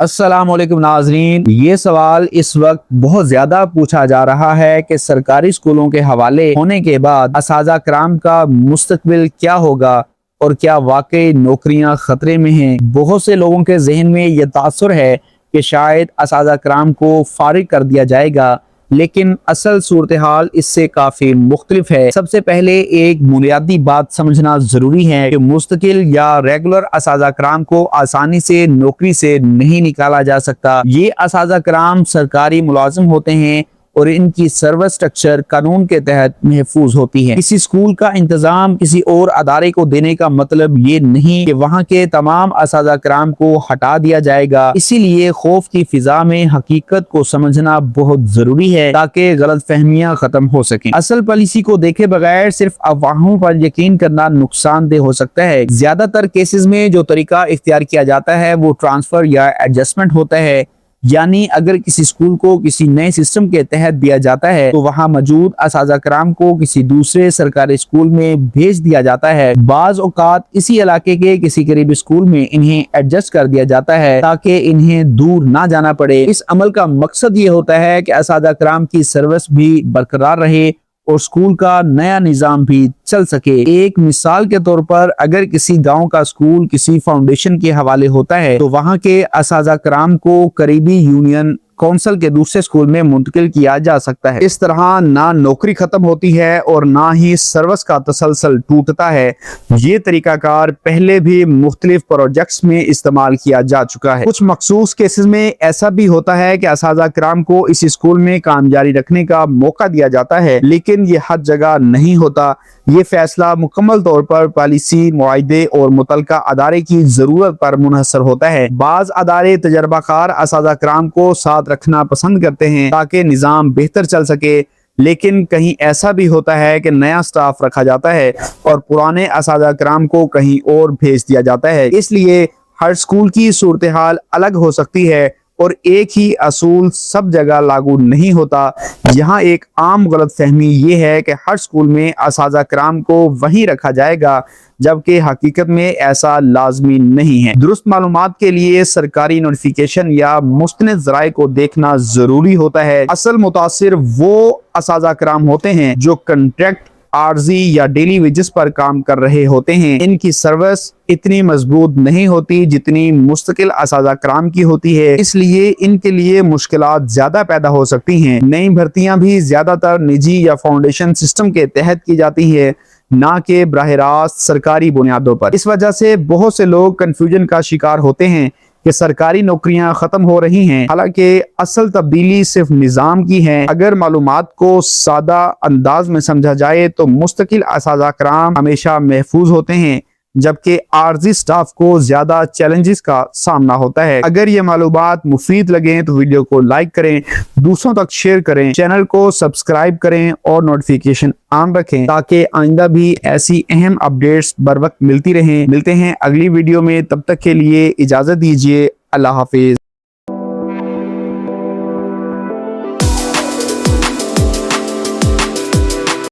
السلام علیکم ناظرین، یہ سوال اس وقت بہت زیادہ پوچھا جا رہا ہے کہ سرکاری اسکولوں کے حوالے ہونے کے بعد اساتذہ کرام کا مستقبل کیا ہوگا اور کیا واقعی نوکریاں خطرے میں ہیں۔ بہت سے لوگوں کے ذہن میں یہ تاثر ہے کہ شاید اساتذہ کرام کو فارغ کر دیا جائے گا، لیکن اصل صورتحال اس سے کافی مختلف ہے۔ سب سے پہلے ایک بنیادی بات سمجھنا ضروری ہے کہ مستقل یا ریگولر اساتذہ کرام کو آسانی سے نوکری سے نہیں نکالا جا سکتا۔ یہ اساتذہ کرام سرکاری ملازم ہوتے ہیں اور ان کی سروس سٹرکچر قانون کے تحت محفوظ ہوتی ہے۔ کسی اسکول کا انتظام کسی اور ادارے کو دینے کا مطلب یہ نہیں کہ وہاں کے تمام اساتذہ کرام کو ہٹا دیا جائے گا۔ اسی لیے خوف کی فضا میں حقیقت کو سمجھنا بہت ضروری ہے تاکہ غلط فہمیاں ختم ہو سکیں۔ اصل پالیسی کو دیکھے بغیر صرف افواہوں پر یقین کرنا نقصان دہ ہو سکتا ہے۔ زیادہ تر کیسز میں جو طریقہ اختیار کیا جاتا ہے وہ ٹرانسفر یا ایڈجسٹمنٹ ہوتا ہے، یعنی اگر کسی اسکول کو کسی نئے سسٹم کے تحت دیا جاتا ہے تو وہاں موجود اساتذہ کرام کو کسی دوسرے سرکاری اسکول میں بھیج دیا جاتا ہے۔ بعض اوقات اسی علاقے کے کسی قریبی اسکول میں انہیں ایڈجسٹ کر دیا جاتا ہے تاکہ انہیں دور نہ جانا پڑے۔ اس عمل کا مقصد یہ ہوتا ہے کہ اساتذہ کرام کی سروس بھی برقرار رہے اور اسکول کا نیا نظام بھی چل سکے۔ ایک مثال کے طور پر اگر کسی گاؤں کا اسکول کسی فاؤنڈیشن کے حوالے ہوتا ہے تو وہاں کے اساتذہ کرام کو قریبی یونین کونسل کے دوسرے اسکول میں منتقل کیا جا سکتا ہے۔ اس طرح نہ نوکری ختم ہوتی ہے اور نہ ہی سروس کا تسلسل ٹوٹتا ہے۔ یہ طریقہ کار پہلے بھی مختلف پروجیکٹس میں استعمال کیا جا چکا ہے۔ کچھ مخصوص کیسز میں ایسا بھی ہوتا ہے کہ اساتذہ کرام کو اس اسکول میں کام جاری رکھنے کا موقع دیا جاتا ہے، لیکن یہ ہر جگہ نہیں ہوتا۔ یہ فیصلہ مکمل طور پر پالیسی، معاہدے اور متعلقہ ادارے کی ضرورت پر منحصر ہوتا ہے۔ بعض ادارے تجربہ کار اساتذہ کرام کو ساتھ رکھنا پسند کرتے ہیں تاکہ نظام بہتر چل سکے، لیکن کہیں ایسا بھی ہوتا ہے کہ نیا سٹاف رکھا جاتا ہے اور پرانے اساتذہ کرام کو کہیں اور بھیج دیا جاتا ہے۔ اس لیے ہر اسکول کی صورتحال الگ ہو سکتی ہے اور ایک ہی اصول سب جگہ لاگو نہیں ہوتا۔ یہاں ایک عام غلط فہمی یہ ہے کہ ہر اسکول میں اساتذہ کرام کو وہیں رکھا جائے گا، جبکہ حقیقت میں ایسا لازمی نہیں ہے۔ درست معلومات کے لیے سرکاری نوٹیفیکیشن یا مستند ذرائع کو دیکھنا ضروری ہوتا ہے۔ اصل متاثر وہ اساتذہ کرام ہوتے ہیں جو کنٹریکٹ، عارضی یا ڈیلی ویجز پر کام کر رہے ہوتے ہیں۔ ان کی سروس اتنی مضبوط نہیں ہوتی جتنی مستقل اساتذہ کرام کی ہوتی ہے، اس لیے ان کے لیے مشکلات زیادہ پیدا ہو سکتی ہیں۔ نئی بھرتیاں بھی زیادہ تر نجی یا فاؤنڈیشن سسٹم کے تحت کی جاتی ہے، نہ کہ براہ راست سرکاری بنیادوں پر۔ اس وجہ سے بہت سے لوگ کنفیوژن کا شکار ہوتے ہیں کہ سرکاری نوکریاں ختم ہو رہی ہیں، حالانکہ اصل تبدیلی صرف نظام کی ہے۔ اگر معلومات کو سادہ انداز میں سمجھا جائے تو مستقل اساتذہ کرام ہمیشہ محفوظ ہوتے ہیں، جبکہ عارضی سٹاف کو زیادہ چیلنجز کا سامنا ہوتا ہے۔ اگر یہ معلومات مفید لگیں تو ویڈیو کو لائک کریں، دوسروں تک شیئر کریں، چینل کو سبسکرائب کریں اور نوٹیفیکیشن آن رکھیں تاکہ آئندہ بھی ایسی اہم اپڈیٹس بر وقت ملتی رہیں۔ ملتے ہیں اگلی ویڈیو میں، تب تک کے لیے اجازت دیجیے۔ اللہ حافظ۔